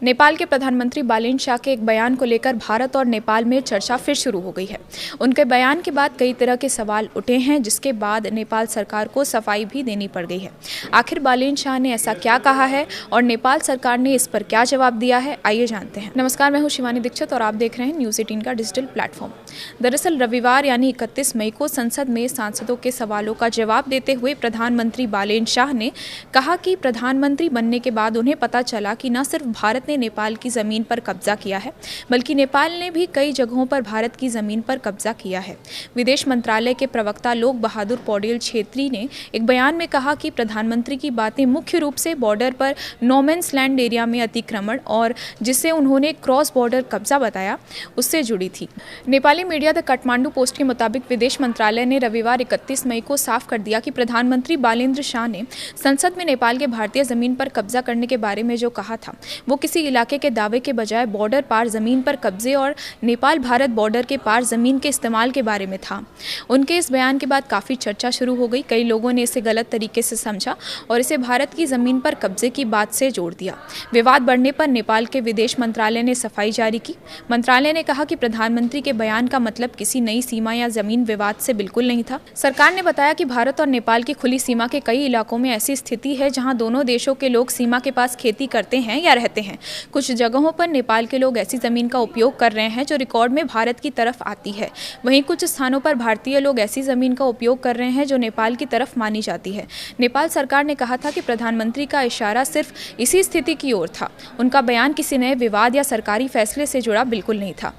नेपाल के प्रधानमंत्री बालेन शाह के एक बयान को लेकर भारत और नेपाल में चर्चा फिर शुरू हो गई है। उनके बयान के बाद कई तरह के सवाल उठे हैं, जिसके बाद नेपाल सरकार को सफाई भी देनी पड़ गई है। आखिर बालेन शाह ने ऐसा क्या कहा है और नेपाल सरकार ने इस पर क्या जवाब दिया है, आइए जानते हैं। नमस्कार, मैं हूं शिवानी दीक्षित और आप देख रहे हैं न्यूज़ 18 का डिजिटल प्लेटफॉर्म। दरअसल रविवार यानी 31 मई को संसद में सांसदों के सवालों का जवाब देते हुए प्रधानमंत्री बालेन शाह ने कहा कि प्रधानमंत्री बनने के बाद उन्हें पता चला कि न सिर्फ भारत ने नेपाल की ज़मीन पर कब्जा किया है, बल्कि नेपाल ने भी कई जगहों पर भारत की ज़मीन पर कब्जा किया है। विदेश मंत्रालय के प्रवक्ता लोक बहादुर पौडेल छेत्री ने एक बयान में कहा कि प्रधानमंत्री की बातें मुख्य रूप से बॉर्डर पर नो मैन्स लैंड एरिया में अतिक्रमण और जिसे उन्होंने क्रॉस बॉर्डर कब्जा बताया, उससे जुड़ी थी। Nepali media the Kathmandu post के मुताबिक विदेश मंत्रालय ने रविवार 31 मई को साफ कर दिया कि प्रधानमंत्री बालेन्द्र शाह ने संसद में नेपाल के भारतीय ज़मीन पर कब्जा करने के बारे में जो कहा था, वो किसी इलाके के दावे के बजाय बॉर्डर पार ज़मीन पर कब्जे और नेपाल भारत बॉर्डर के पार ज़मीन के इस्तेमाल के बारे में था। उनके इस बयान के बाद काफ़ी चर्चा शुरू हो गई। कई लोगों ने इसे गलत तरीके से समझा और इसे भारत की ज़मीन पर कब्जे की बात से जोड़ दिया। विवाद बढ़ने पर नेपाल के विदेश मंत्रालय ने सफाई जारी की। मंत्रालय ने कहा कि प्रधानमंत्री के बयान का मतलब किसी नई सीमा या ज़मीन विवाद से बिल्कुल नहीं था। सरकार ने बताया कि भारत और नेपाल की खुली सीमा के कई इलाकों में ऐसी स्थिति है जहां दोनों देशों के लोग सीमा के पास खेती करते हैं या रहते हैं। कुछ जगहों पर नेपाल के लोग ऐसी ज़मीन का उपयोग कर रहे हैं जो रिकॉर्ड में भारत की तरफ आती है। वहीं कुछ स्थानों पर भारतीय लोग ऐसी ज़मीन का उपयोग कर रहे हैं जो नेपाल की तरफ मानी जाती है। नेपाल सरकार ने कहा था कि प्रधानमंत्री का इशारा सिर्फ इसी स्थिति की ओर था। उनका बयान किसी नए विवाद या सरकारी फैसले से जुड़ा बिल्कुल नहीं था।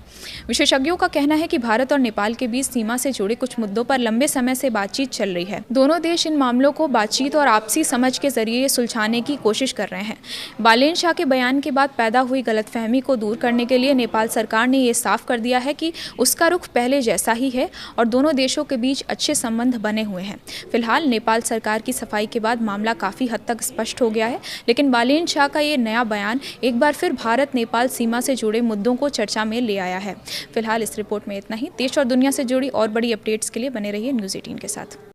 विशेषज्ञों का कहना है कि भारत और नेपाल के बीच सीमा से जुड़े कुछ मुद्दों पर लंबे समय से बातचीत चल रही है। दोनों देश इन मामलों को बातचीत और आपसी समझ के जरिए सुलझाने की कोशिश कर रहे हैं। बालेन शाह के बयान के बाद पैदा हुई गलतफहमी को दूर करने के लिए नेपाल सरकार ने ये साफ कर दिया है कि उसका रुख पहले जैसा ही है और दोनों देशों के बीच अच्छे संबंध बने हुए हैं। फिलहाल नेपाल सरकार की सफाई के बाद मामला काफ़ी हद तक स्पष्ट हो गया है, लेकिन बालेन शाह का ये नया बयान एक बार फिर भारत नेपाल सीमा से जुड़े मुद्दों को चर्चा में ले आया है। फिलहाल इस रिपोर्ट में इतना ही। देश और दुनिया से जुड़ी और बड़ी अपडेट्स के लिए बने रहिए न्यूज़ 18 के साथ।